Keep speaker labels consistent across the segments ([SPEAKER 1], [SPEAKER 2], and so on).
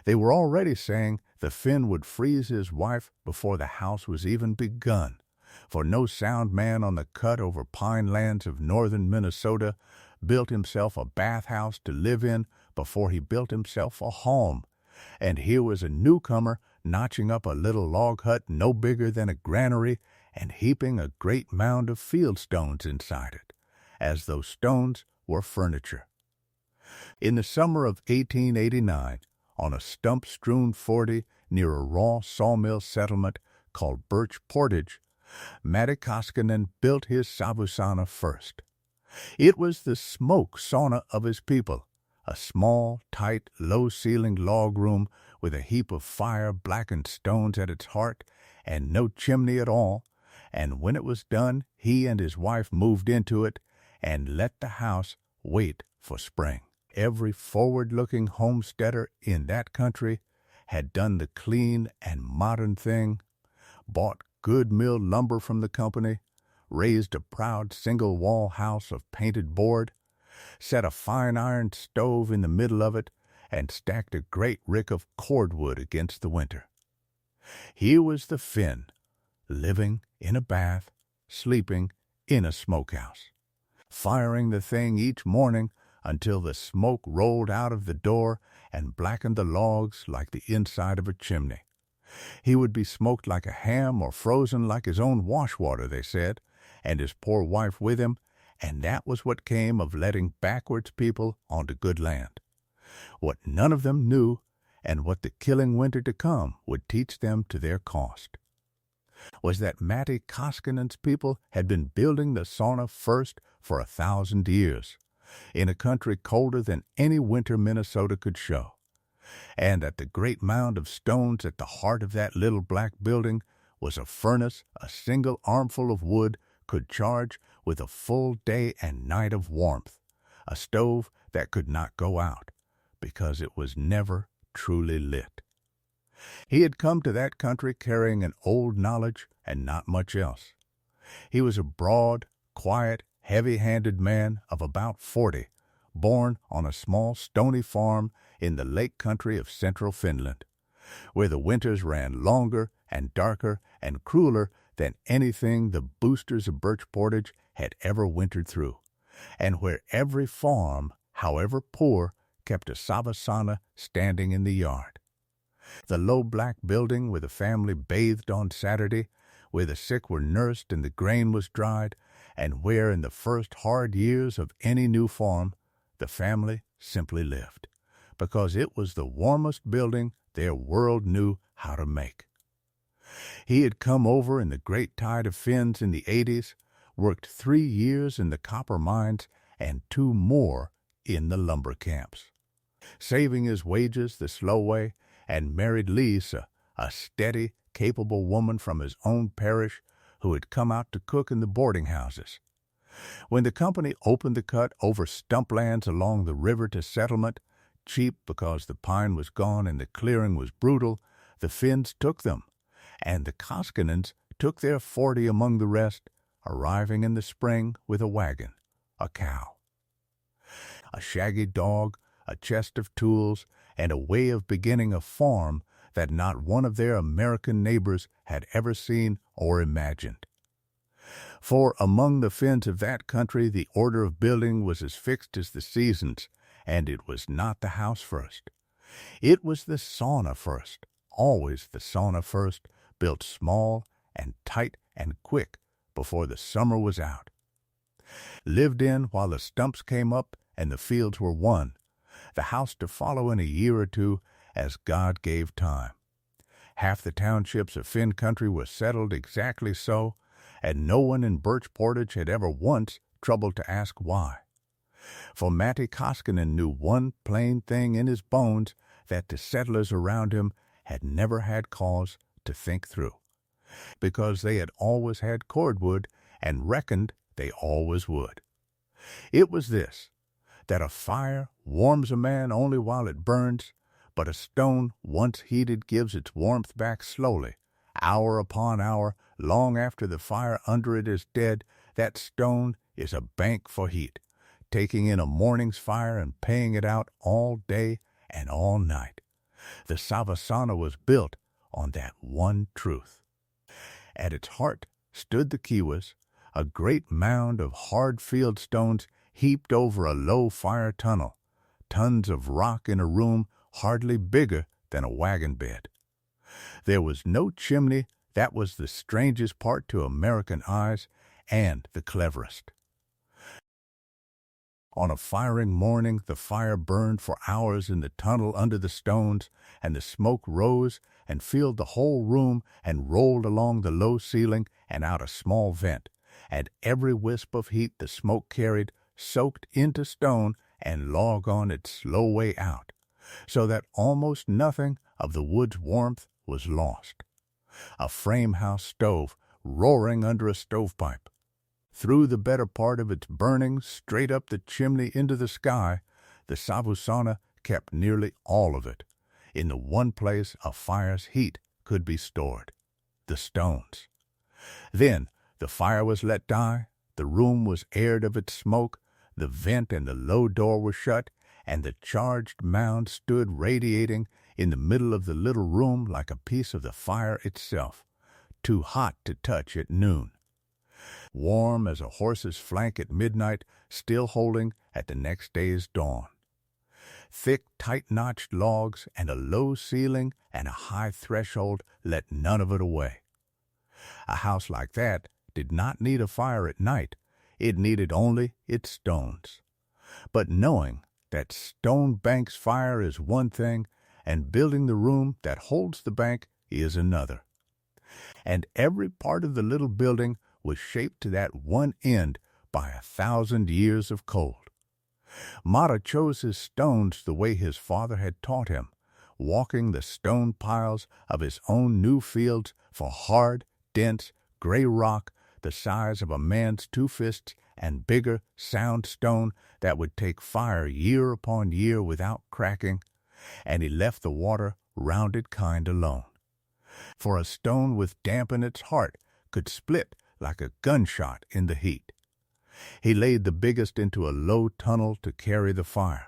[SPEAKER 1] They were already saying the Finn would freeze his wife before the house was even begun, for no sound man on the cut over pine lands of northern Minnesota built himself a bathhouse to live in before he built himself a home. And here was a newcomer notching up a little log hut no bigger than a granary and heaping a great mound of field stones inside it, as though stones were furniture. In the summer of 1889, on a stump-strewn 40 near a raw sawmill settlement called Birch Portage, Matti Koskinen built his savusauna first. It was the smoke sauna of his people, a small, tight, low-ceilinged log room with a heap of fire-blackened stones at its heart and no chimney at all, and when it was done, he and his wife moved into it and let the house wait for spring. Every forward-looking homesteader in that country had done the clean and modern thing, bought good milled lumber from the company, raised a proud single-wall house of painted board, set a fine iron stove in the middle of it, and stacked a great rick of cordwood against the winter. Here was the Finn, living in a bath, sleeping in a smokehouse, firing the thing each morning until the smoke rolled out of the door and blackened the logs like the inside of a chimney. He would be smoked like a ham or frozen like his own wash-water, they said, and his poor wife with him, and that was what came of letting backwards people onto good land. What none of them knew, and what the killing winter to come would teach them to their cost, was that Matti Koskinen's people had been building the sauna first for 1,000 years, in a country colder than any winter Minnesota could show, and that the great mound of stones at the heart of that little black building was a furnace a single armful of wood could charge with a full day and night of warmth, a stove that could not go out, because it was never truly lit. He had come to that country carrying an old knowledge and not much else. He was a broad, quiet, heavy-handed man of about 40, born on a small stony farm in the lake country of central Finland, where the winters ran longer and darker and crueler than anything the boosters of Birch Portage had ever wintered through, and where every farm, however poor, kept a savusauna standing in the yard. The low black building where the family bathed on Saturday, where the sick were nursed and the grain was dried, and where in the first hard years of any new farm the family simply lived, because it was the warmest building their world knew how to make. He had come over in the great tide of Finns in the 80s, worked 3 years in the copper mines and 2 more in the lumber camps, saving his wages the slow way, and married Lisa, a steady, capable woman from his own parish who had come out to cook in the boarding houses. When the company opened the cut over stump lands along the river to settlement, cheap because the pine was gone and the clearing was brutal, the Finns took them, and the Koskinens took their 40 among the rest, arriving in the spring with a wagon, a cow, a shaggy dog, a chest of tools, and a way of beginning a farm that not one of their American neighbors had ever seen or imagined. For among the Finns of that country the order of building was as fixed as the seasons, and it was not the house first. It was the sauna first, always the sauna first, built small and tight and quick before the summer was out. Lived in while the stumps came up and the fields were won, the house to follow in a year or two as God gave time. Half the townships of Finn country were settled exactly so, and no one in Birch Portage had ever once troubled to ask why. For Matti Koskinen knew one plain thing in his bones that the settlers around him had never had cause to think through, because they had always had cordwood and reckoned they always would. It was this, that a fire warms a man only while it burns, but a stone once heated gives its warmth back slowly, hour upon hour, long after the fire under it is dead. That stone is a bank for heat, taking in a morning's fire and paying it out all day and all night, The savusauna was built on that one truth. At its heart stood the kiwas, a great mound of hard field stones heaped over a low fire tunnel, tons of rock in a room hardly bigger than a wagon bed. There was no chimney. That was the strangest part to American eyes and the cleverest. On a firing morning, the fire burned for hours in the tunnel under the stones, and the smoke rose and filled the whole room and rolled along the low ceiling and out a small vent, and every wisp of heat the smoke carried soaked into stone and log on its slow way out, so that almost nothing of the wood's warmth was lost. A frame house stove roaring under a stovepipe. Through the better part of its burning straight up the chimney into the sky, the savusauna kept nearly all of it, in the one place a fire's heat could be stored, the stones. Then the fire was let die, the room was aired of its smoke, the vent and the low door were shut, and the charged mound stood radiating in the middle of the little room like a piece of the fire itself, too hot to touch at noon. Warm as a horse's flank at midnight, still holding at the next day's dawn. Thick, tight-notched logs and a low ceiling and a high threshold let none of it away. A house like that did not need a fire at night. It needed only its stones. But knowing that stone bank's fire is one thing and building the room that holds the bank is another. And every part of the little building was shaped to that one end by 1,000 years of cold. Matti chose his stones the way his father had taught him, walking the stone piles of his own new fields for hard, dense, gray rock the size of a man's two fists and bigger, sound stone that would take fire year upon year without cracking, and he left the water rounded kind alone. For a stone with damp in its heart could split like a gunshot in the heat. He laid the biggest into a low tunnel to carry the fire,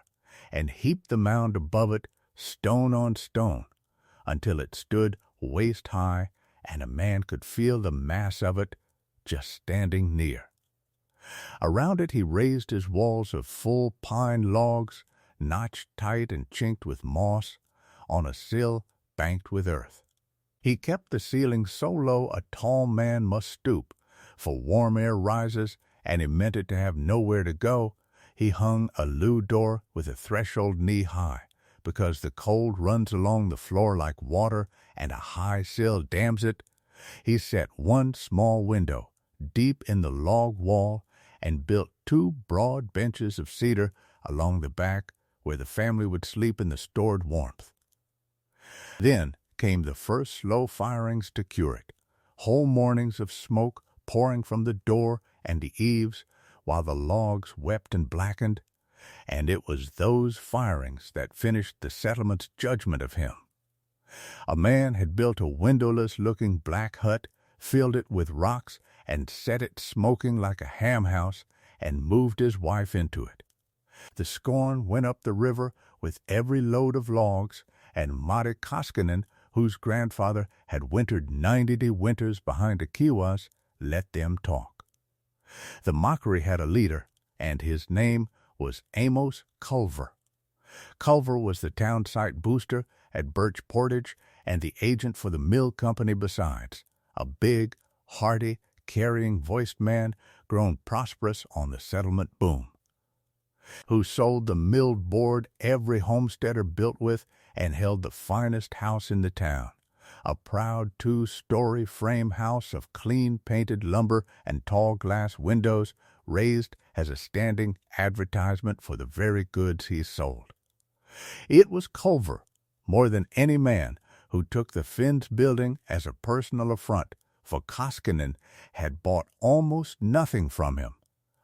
[SPEAKER 1] and heaped the mound above it, stone on stone, until it stood waist high, and a man could feel the mass of it just standing near. Around it he raised his walls of full pine logs, notched tight and chinked with moss, on a sill banked with earth. He kept the ceiling so low a tall man must stoop, for warm air rises, and he meant it to have nowhere to go. He hung a low door with a threshold knee-high, because the cold runs along the floor like water, and a high sill dams it. He set one small window deep in the log wall, and built 2 broad benches of cedar along the back where the family would sleep in the stored warmth. Then came the first slow firings to cure it, whole mornings of smoke pouring from the door and the eaves, while the logs wept and blackened, and it was those firings that finished the settlement's judgment of him. A man had built a windowless-looking black hut, filled it with rocks, and set it smoking like a ham house, and moved his wife into it. The scorn went up the river with every load of logs, and Matti Koskinen, whose grandfather had wintered 90 winters behind the kiwas, let them talk. The mockery had a leader, and his name was Amos Culver. Culver was the townsite booster at Birch Portage and the agent for the mill company besides, a big, hearty, carrying-voiced man grown prosperous on the settlement boom, who sold the milled board every homesteader built with and held the finest house in the town, a proud 2-story frame house of clean-painted lumber and tall glass windows raised as a standing advertisement for the very goods he sold. It was Culver, more than any man, who took the Finn's building as a personal affront, for Koskinen had bought almost nothing from him,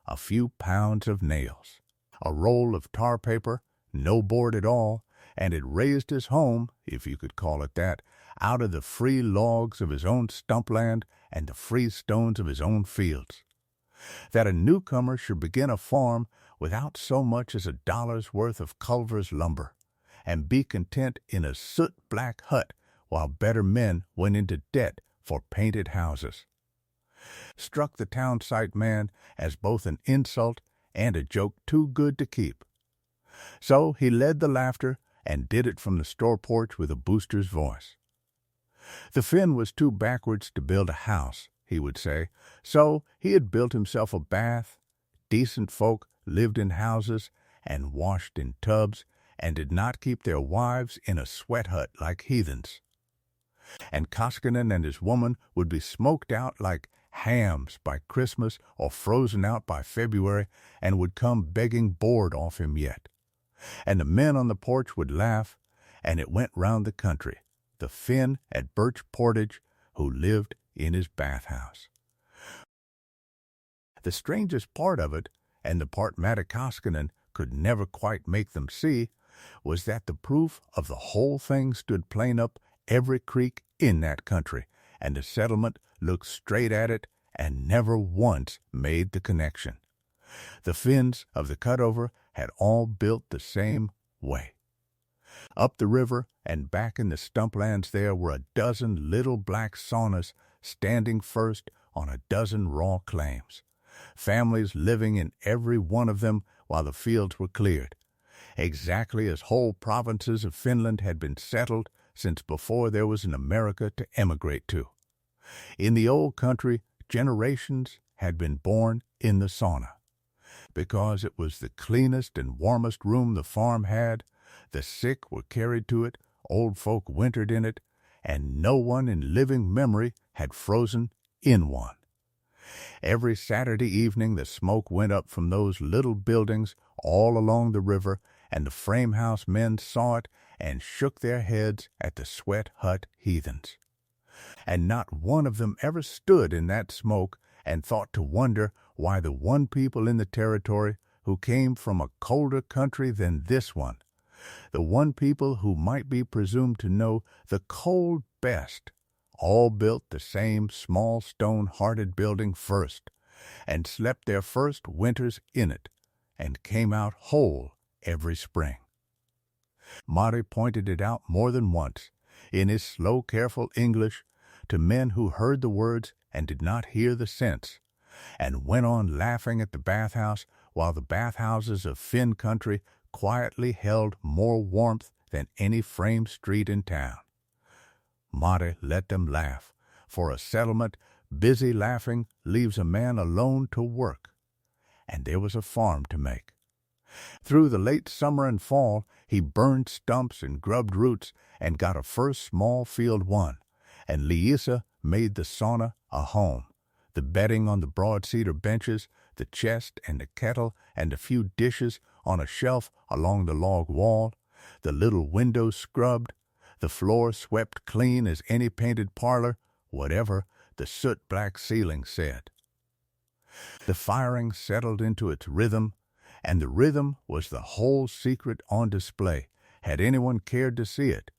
[SPEAKER 1] a few pounds of nails, a roll of tar paper, no board at all, and had raised his home, if you could call it that, out of the free logs of his own stumpland and the free stones of his own fields. That a newcomer should begin a farm without so much as $1's worth of Culver's lumber, and be content in a soot-black hut while better men went into debt for painted houses. Struck the townsite man as both an insult and a joke too good to keep. So he led the laughter and did it from the store porch with a booster's voice. The Finn was too backwards to build a house, he would say, so he had built himself a bath. Decent folk lived in houses and washed in tubs and did not keep their wives in a sweat hut like heathens. And Koskinen and his woman would be smoked out like hams by Christmas or frozen out by February and would come begging board off him yet. And the men on the porch would laugh, and it went round the country, the Finn at Birch Portage who lived in his bathhouse. The strangest part of it, and the part Matti Koskinen could never quite make them see, was that the proof of the whole thing stood plain up every creek in that country, and the settlement looked straight at it and never once made the connection. The Finns of the cutover had all built the same way. Up the river and back in the stumplands there were a dozen little black saunas standing first on a dozen raw claims, families living in every one of them while the fields were cleared, exactly as whole provinces of Finland had been settled since before there was an America to emigrate to. In the old country, generations had been born in the sauna. Because it was the cleanest and warmest room the farm had, the sick were carried to it, old folk wintered in it, and no one in living memory had frozen in one. Every Saturday evening the smoke went up from those little buildings all along the river, and the frame house men saw it and shook their heads at the sweat hut heathens. And not one of them ever stood in that smoke and thought to wonder why the one people in the territory who came from a colder country than this one, the one people who might be presumed to know the cold best, all built the same small stone-hearted building first, and slept their first winters in it, and came out whole every spring. Matti pointed it out more than once, in his slow, careful English, to men who heard the words and did not hear the sense, and went on laughing at the bathhouse while the bathhouses of Finn country quietly held more warmth than any frame street in town. Matti let them laugh, for a settlement busy laughing leaves a man alone to work, and there was a farm to make. Through the late summer and fall he burned stumps and grubbed roots and got a first small field won, and Liisa made the sauna a home, the bedding on the broad cedar benches, the chest and the kettle and a few dishes on a shelf along the log wall, the little windows scrubbed, the floor swept clean as any painted parlor, whatever the soot-black ceiling said. The firing settled into its rhythm, and the rhythm was the whole secret on display, had anyone cared to see it.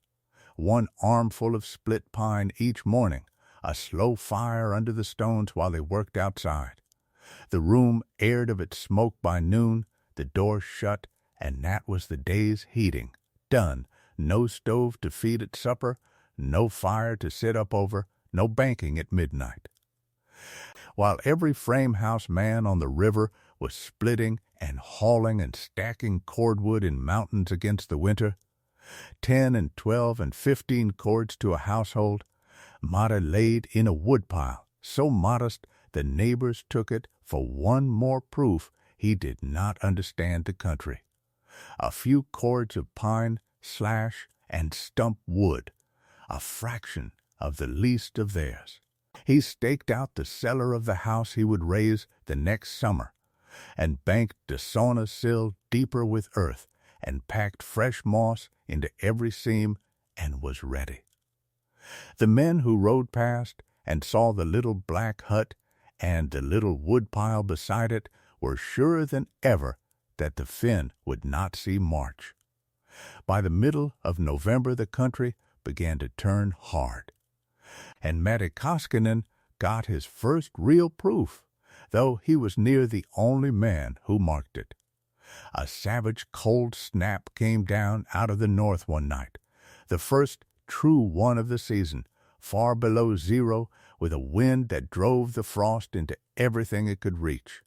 [SPEAKER 1] One armful of split pine each morning, a slow fire under the stones while they worked outside. The room aired of its smoke by noon, the door shut, and that was the day's heating. Done. No stove to feed at supper, no fire to sit up over, no banking at midnight. While every frame house man on the river was splitting and hauling and stacking cordwood in mountains against the winter, 10 and 12 and 15 cords to a household, Matti laid in a woodpile so modest the neighbors took it for one more proof he did not understand the country. A few cords of pine, slash, and stump wood, a fraction of the least of theirs. He staked out the cellar of the house he would raise the next summer, and banked the sauna sill deeper with earth, and packed fresh moss into every seam, and was ready. The men who rode past and saw the little black hut and the little woodpile beside it were surer than ever that the Finn would not see March. By the middle of November the country began to turn hard, and Matti Koskinen got his first real proof, though he was near the only man who marked it. A savage cold snap came down out of the north one night, the first true one of the season, far below zero, with a wind that drove the frost into everything it could reach.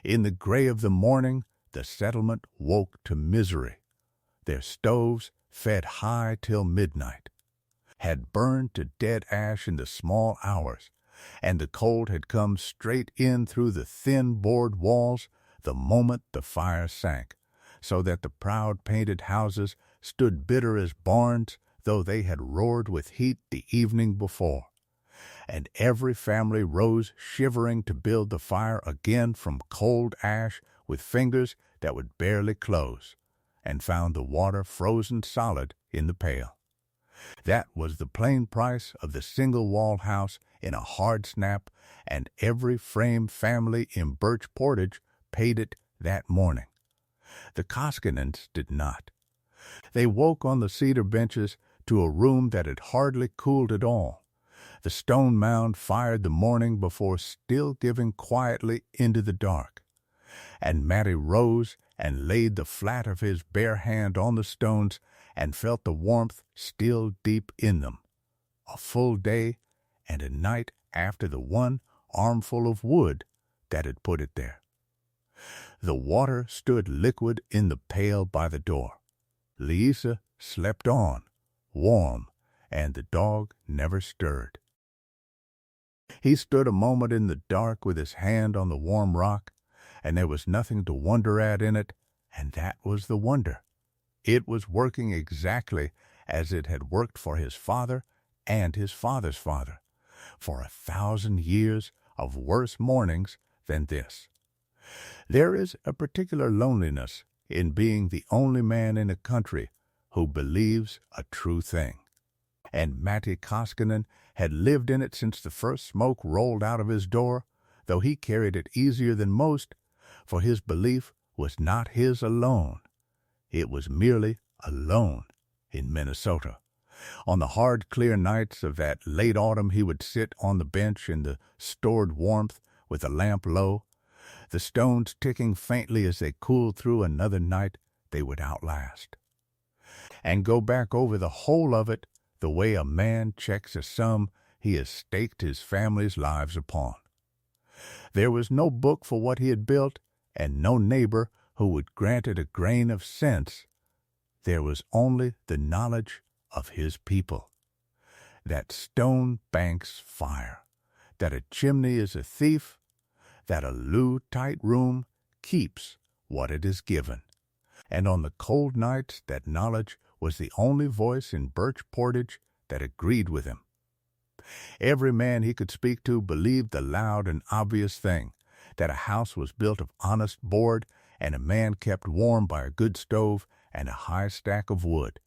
[SPEAKER 1] In the gray of the morning, the settlement woke to misery. Their stoves, fed high till midnight, had burned to dead ash in the small hours, and the cold had come straight in through the thin board walls the moment the fire sank, so that the proud painted houses stood bitter as barns, though they had roared with heat the evening before. And every family rose shivering to build the fire again from cold ash with fingers that would barely close, and found the water frozen solid in the pail. That was the plain price of the single-wall house in a hard snap, and every frame family in Birch Portage paid it that morning. The Koskinens did not. They woke on the cedar benches to a room that had hardly cooled at all. The stone mound fired the morning before still giving quietly into the dark. And Matti rose and laid the flat of his bare hand on the stones and felt the warmth still deep in them. A full day and a night after the one armful of wood that had put it there. The water stood liquid in the pail by the door. Liisa slept on, warm, and the dog never stirred. He stood a moment in the dark with his hand on the warm rock, and there was nothing to wonder at in it, and that was the wonder. It was working exactly as it had worked for his father and his father's father, for 1,000 years of worse mornings than this. There is a particular loneliness in being the only man in a country who believes a true thing. And Matti Koskinen had lived in it since the first smoke rolled out of his door, though he carried it easier than most, for his belief was not his alone. It was merely alone in Minnesota. On the hard, clear nights of that late autumn he would sit on the bench in the stored warmth with the lamp low, the stones ticking faintly as they cooled through another night they would outlast, and go back over the whole of it the way a man checks a sum he has staked his family's lives upon. There was no book for what he had built, and no neighbor who would grant it a grain of sense. There was only the knowledge of his people, that stone banks fire, that a chimney is a thief, that a loo-tight room keeps what it is given. And on the cold nights that knowledge was the only voice in Birch Portage that agreed with him. Every man he could speak to believed the loud and obvious thing, that a house was built of honest board and a man kept warm by a good stove and a high stack of wood.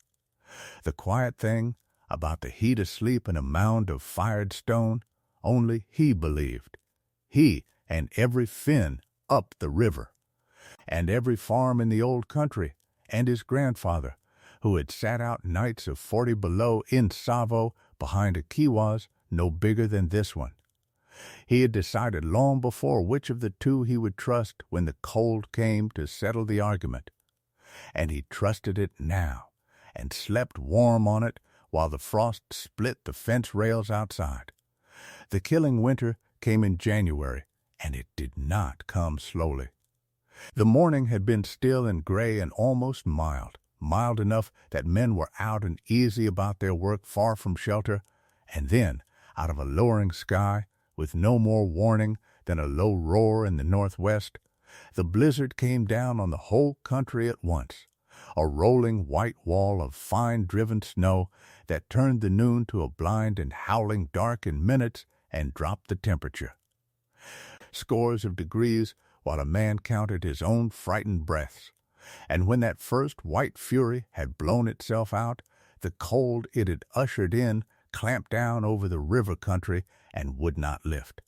[SPEAKER 1] The quiet thing about the heat asleep in a mound of fired stone, only he believed. He and every Finn up the river, and every farm in the old country, and his grandfather, who had sat out nights of 40 below in Savo behind a kiwas no bigger than this one. He had decided long before which of the two he would trust when the cold came to settle the argument, and he trusted it now, and slept warm on it while the frost split the fence rails outside. The killing winter came in January, and it did not come slowly. The morning had been still and gray and almost mild enough that men were out and easy about their work far from shelter, and then, out of a lowering sky, with no more warning than a low roar in the northwest, the blizzard came down on the whole country at once, a rolling white wall of fine-driven snow that turned the noon to a blind and howling dark in minutes and dropped the temperature. Scores of degrees while a man counted his own frightened breaths, and when that first white fury had blown itself out, the cold it had ushered in clamped down over the river country and would not lift.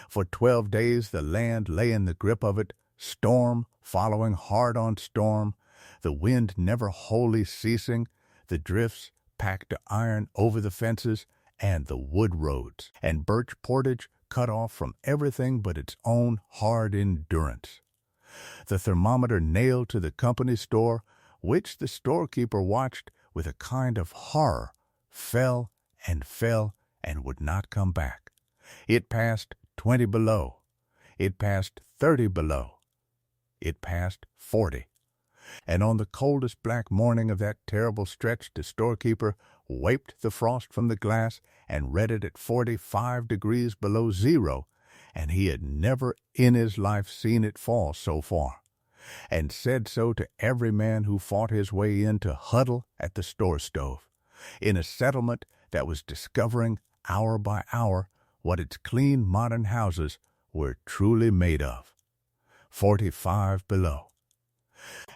[SPEAKER 1] For 12 days the land lay in the grip of it, storm following hard on storm, the wind never wholly ceasing, the drifts packed to iron over the fences and the wood roads, and Birch Portage cut off from everything but its own hard endurance. The thermometer nailed to the company store, which the storekeeper watched with a kind of horror, fell and would not come back. It passed 20 below. It passed 30 below. It passed 40. And on the coldest black morning of that terrible stretch, the storekeeper wiped the frost from the glass and read it at 45 degrees below zero, and he had never in his life seen it fall so far, and said so to every man who fought his way in to huddle at the store stove, in a settlement that was discovering hour by hour what its clean modern houses were truly made of. 45 below.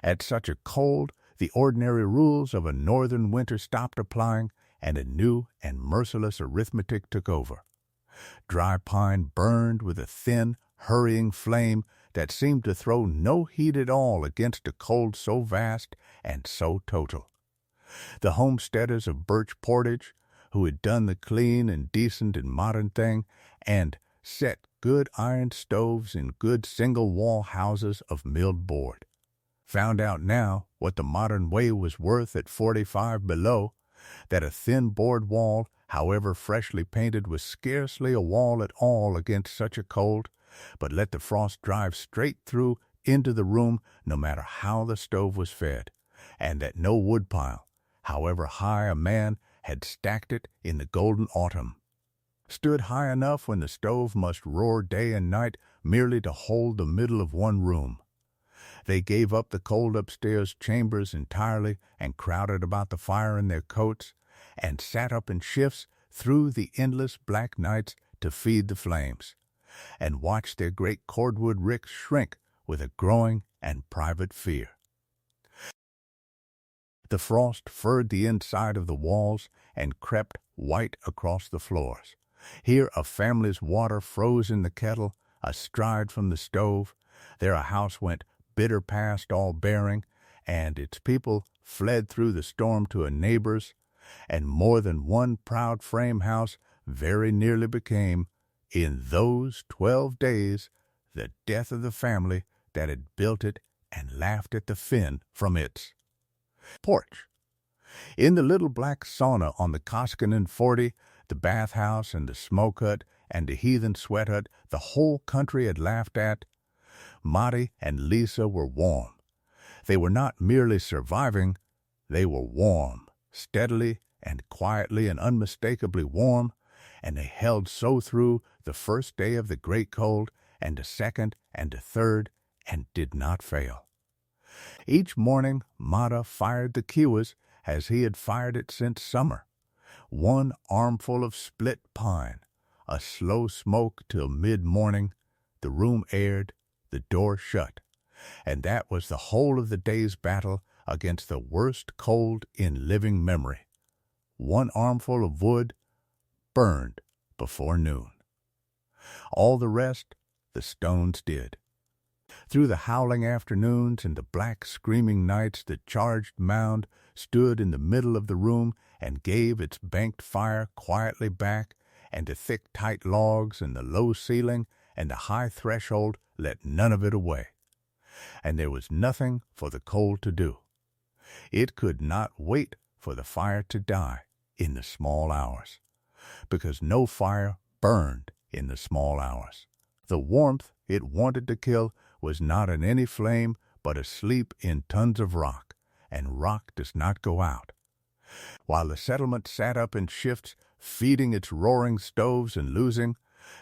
[SPEAKER 1] At such a cold, the ordinary rules of a northern winter stopped applying, and a new and merciless arithmetic took over. Dry pine burned with a thin, hurrying flame that seemed to throw no heat at all against a cold so vast and so total. The homesteaders of Birch Portage, who had done the clean and decent and modern thing, and set good iron stoves in good single-wall houses of milled board, found out now what the modern way was worth at 45 below, that a thin board wall, however freshly painted, was scarcely a wall at all against such a cold, but let the frost drive straight through into the room no matter how the stove was fed, and that no woodpile, however high a man had stacked it in the golden autumn, stood high enough when the stove must roar day and night merely to hold the middle of one room. They gave up the cold upstairs chambers entirely and crowded about the fire in their coats, and sat up in shifts through the endless black nights to feed the flames, and watched their great cordwood ricks shrink with a growing and private fear. The frost furred the inside of the walls and crept white across the floors. Here a family's water froze in the kettle, astride from the stove. There a house went bitter past all bearing, and its people fled through the storm to a neighbor's, and more than one proud frame house very nearly became, in those 12 days, the death of the family that had built it and laughed at the Finn from its porch. In the little black sauna on the Koskinen 40, the bathhouse and the smoke hut and the heathen sweat hut the whole country had laughed at, Matti and Lisa were warm. They were not merely surviving, they were warm, steadily and quietly and unmistakably warm, and they held so through the first day of the great cold, and the second and the third, and did not fail. Each morning Matti fired the kiwas as he had fired it since summer. One armful of split pine, a slow smoke till mid-morning, the room aired, the door shut, and that was the whole of the day's battle against the worst cold in living memory. One armful of wood burned before noon. All the rest the stones did. Through the howling afternoons and the black screaming nights, the charged mound stood in the middle of the room and gave its banked fire quietly back, and the thick tight logs and the low ceiling and the high threshold let none of it away. And there was nothing for the cold to do. It could not wait for the fire to die in the small hours, because no fire burned in the small hours. The warmth it wanted to kill was not in any flame, but asleep in tons of rock, and rock does not go out. While the settlement sat up in shifts, feeding its roaring stoves and losing,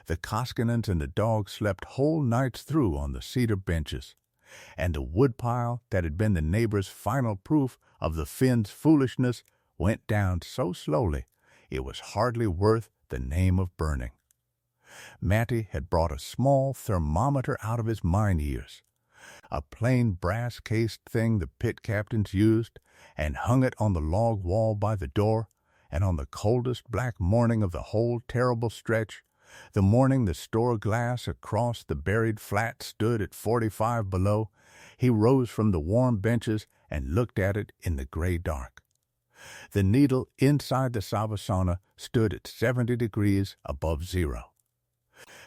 [SPEAKER 1] the Koskinens and the dogs slept whole nights through on the cedar benches, and the woodpile that had been the neighbor's final proof of the Finn's foolishness went down so slowly it was hardly worth the name of burning. Matti had brought a small thermometer out of his mine years, a plain brass-cased thing the pit captains used, and hung it on the log wall by the door, and on the coldest black morning of the whole terrible stretch, the morning the store glass across the buried flat stood at 45 below, he rose from the warm benches and looked at it in the gray dark. The needle inside the savusauna stood at 70 degrees above zero.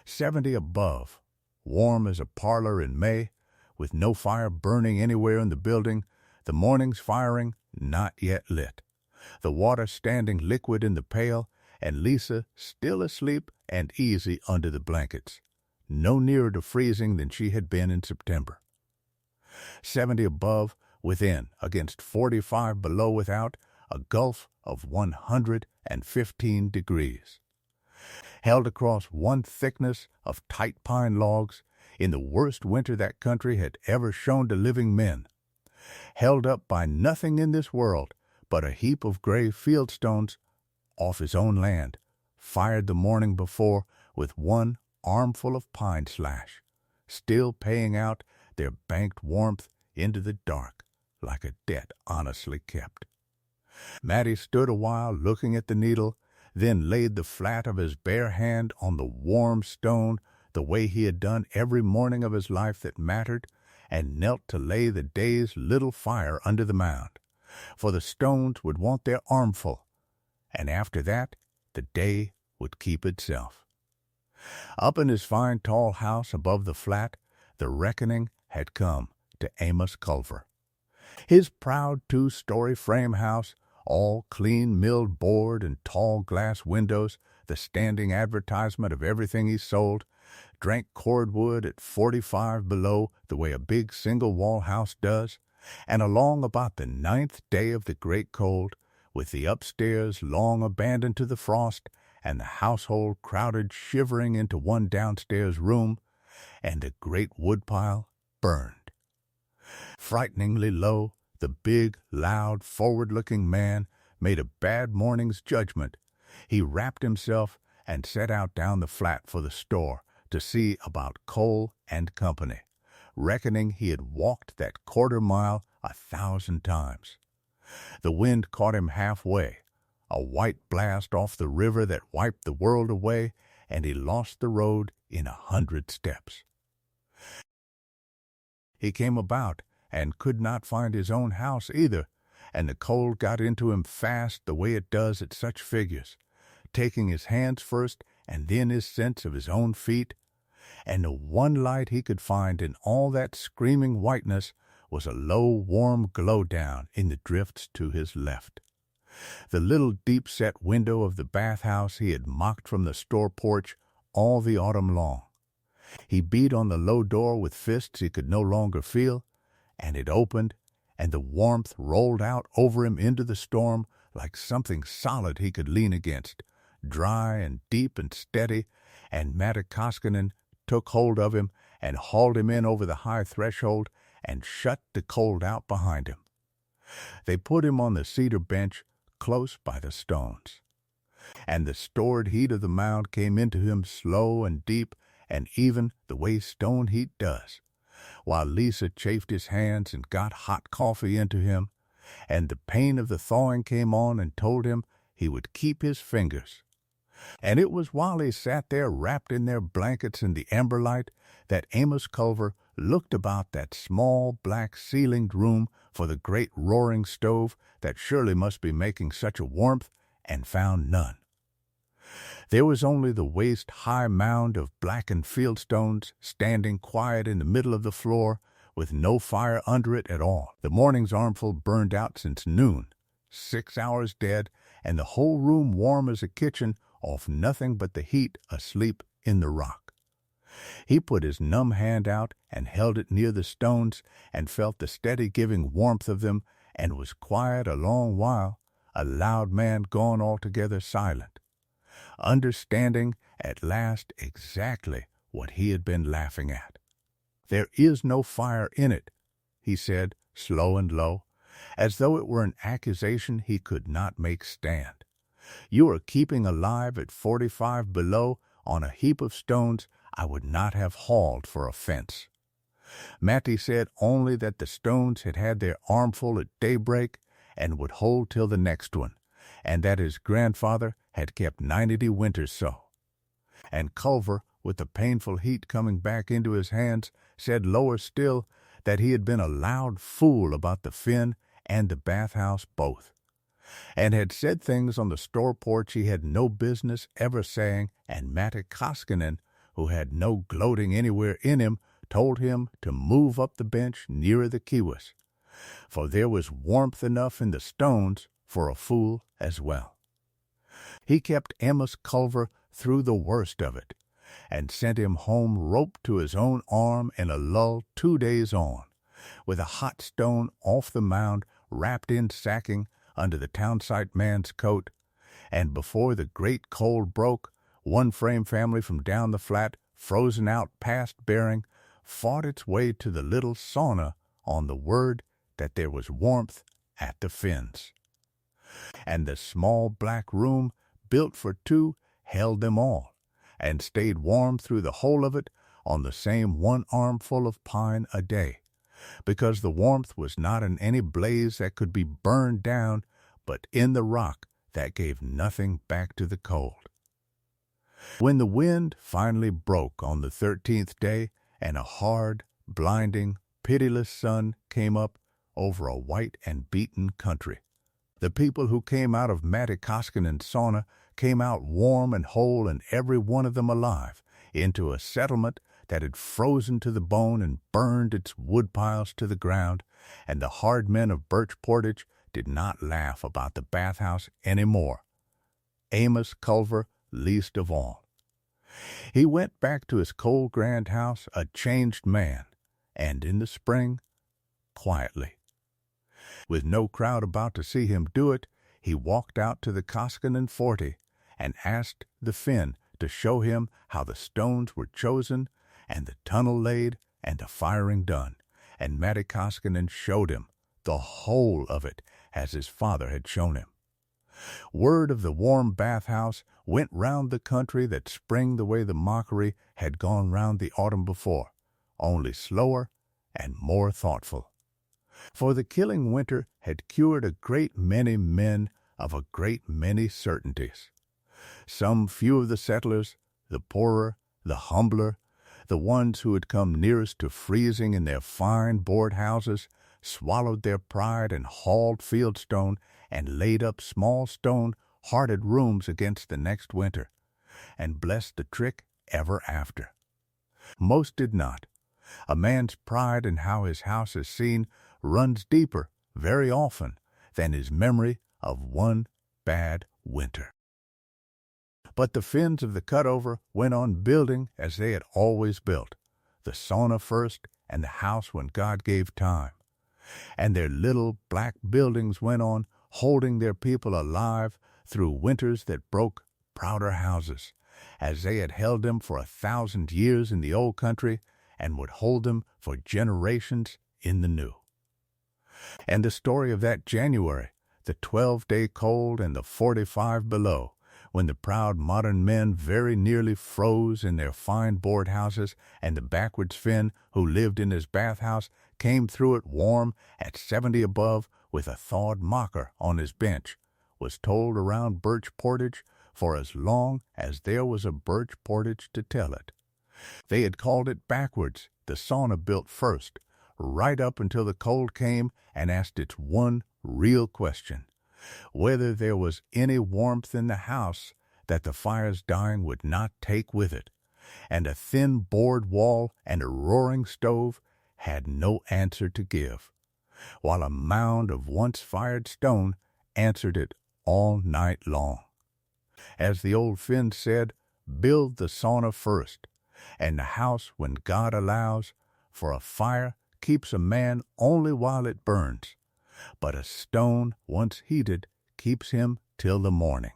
[SPEAKER 1] 70 above, warm as a parlor in May, with no fire burning anywhere in the building, the morning's firing not yet lit, the water standing liquid in the pail, and Lisa still asleep and easy under the blankets, no nearer to freezing than she had been in September. 70 above within against 45 below without, a gulf of 115 degrees. Held across one thickness of tight pine logs in the worst winter that country had ever shown to living men. Held up by nothing in this world but a heap of gray fieldstones off his own land, fired the morning before with one armful of pine slash, still paying out their banked warmth into the dark like a debt honestly kept. Matti stood a while looking at the needle, then laid the flat of his bare hand on the warm stone the way he had done every morning of his life that mattered, and knelt to lay the day's little fire under the mound, for the stones would want their armful, and after that the day would keep itself. Up in his fine tall house above the flat, the reckoning had come to Amos Culver. His proud 2-story frame house, all clean milled board and tall glass windows, the standing advertisement of everything he sold, drank cordwood at 45 below the way a big single-wall house does, and along about the 9th day of the great cold, with the upstairs long abandoned to the frost, and the household crowded shivering into one downstairs room, and the great woodpile burned. Frighteningly low, the big, loud, forward-looking man made a bad morning's judgment. He wrapped himself and set out down the flat for the store to see about coal and company, reckoning he had walked that quarter-mile 1,000 times. The wind caught him halfway, a white blast off the river that wiped the world away, and he lost the road in 100 steps. He came about and could not find his own house either, and the cold got into him fast the way it does at such figures, taking his hands first and then his sense of his own feet, and the one light he could find in all that screaming whiteness was a low, warm glow down in the drifts to his left. The little deep-set window of the bathhouse he had mocked from the store porch all the autumn long. He beat on the low door with fists he could no longer feel, and it opened, and the warmth rolled out over him into the storm like something solid he could lean against, dry and deep and steady, and Matti Koskinen took hold of him and hauled him in over the high threshold and shut the cold out behind him. They put him on the cedar bench close by the stones, and the stored heat of the mound came into him slow and deep and even the way stone heat does, while Lisa chafed his hands and got hot coffee into him, and the pain of the thawing came on and told him he would keep his fingers. And it was while he sat there wrapped in their blankets in the ember light that Amos Culver looked about that small black ceilinged room for the great roaring stove that surely must be making such a warmth, and found none. There was only the waist-high mound of blackened fieldstones standing quiet in the middle of the floor, with no fire under it at all. The morning's armful burned out since noon, 6 hours dead, and the whole room warm as a kitchen off nothing but the heat asleep in the rock. He put his numb hand out and held it near the stones and felt the steady giving warmth of them, and was quiet a long while, a loud man gone altogether silent, understanding at last exactly what he had been laughing at. "There is no fire in it," he said, slow and low, as though it were an accusation he could not make stand. "You are keeping alive at 45 below on a heap of stones I would not have hauled for a fence." Matti said only that the stones had had their armful at daybreak and would hold till the next one, and that his grandfather had kept 90 winters so. And Culver, with the painful heat coming back into his hands, said lower still that he had been a loud fool about the Finn and the bathhouse both, and had said things on the store porch he had no business ever saying, and Matti Koskinen, who had no gloating anywhere in him, told him to move up the bench nearer the kiwas, for there was warmth enough in the stones for a fool as well. He kept Amos Culver through the worst of it, and sent him home roped to his own arm in a lull 2 days on, with a hot stone off the mound wrapped in sacking under the townsite man's coat, and before the great cold broke, one frame family from down the flat, frozen out past Bering, fought its way to the little sauna on the word that there was warmth at the Finns. And the small black room, built for two, held them all, and stayed warm through the whole of it on the same one armful of pine a day, because the warmth was not in any blaze that could be burned down, but in the rock that gave nothing back to the cold. When the wind finally broke on the 13th day, and a hard, blinding, pitiless sun came up over a white and beaten country, the people who came out of Matti Koskinen's sauna came out warm and whole, and every one of them alive, into a settlement that had frozen to the bone and burned its wood piles to the ground, and the hard men of Birch Portage did not laugh about the bathhouse any more. Amos Culver least of all. He went back to his cold grand house a changed man, and in the spring, quietly. With no crowd about to see him do it, he walked out to the Koskinen 40 and asked the Finn to show him how the stones were chosen and the tunnel laid and the firing done, and Matti Koskinen showed him the whole of it as his father had shown him. Word of the warm bathhouse went round the country that spring the way the mockery had gone round the autumn before, only slower and more thoughtful. For the killing winter had cured a great many men of a great many certainties. Some few of the settlers, the poorer, the humbler, the ones who had come nearest to freezing in their fine board houses, swallowed their pride and hauled fieldstone and laid up small stone-hearted rooms against the next winter, and blessed the trick ever after. Most did not. A man's pride in how his house is seen runs deeper, very often, than his memory of one bad winter. But the Finns of the cutover went on building as they had always built, the sauna first and the house when God gave time. And their little black buildings went on holding their people alive through winters that broke prouder houses, as they had held them for 1,000 years in the old country and would hold them for generations in the new. And the story of that January, the 12-day cold and the 45 below, when the proud modern men very nearly froze in their fine board houses, and the backwards Finn who lived in his bathhouse came through it warm at 70 above with a thawed mocker on his bench, was told around Birch Portage for as long as there was a Birch Portage to tell it. They had called it backwards, the sauna built first, right up until the cold came and asked its one real question, whether there was any warmth in the house that the fire's dying would not take with it, and a thin board wall and a roaring stove had no answer to give, while a mound of once-fired stone answered it all night long. As the old Finn said, build the sauna first, and the house when God allows, for a fire keeps a man only while it burns, but a stone once heated keeps him till the morning.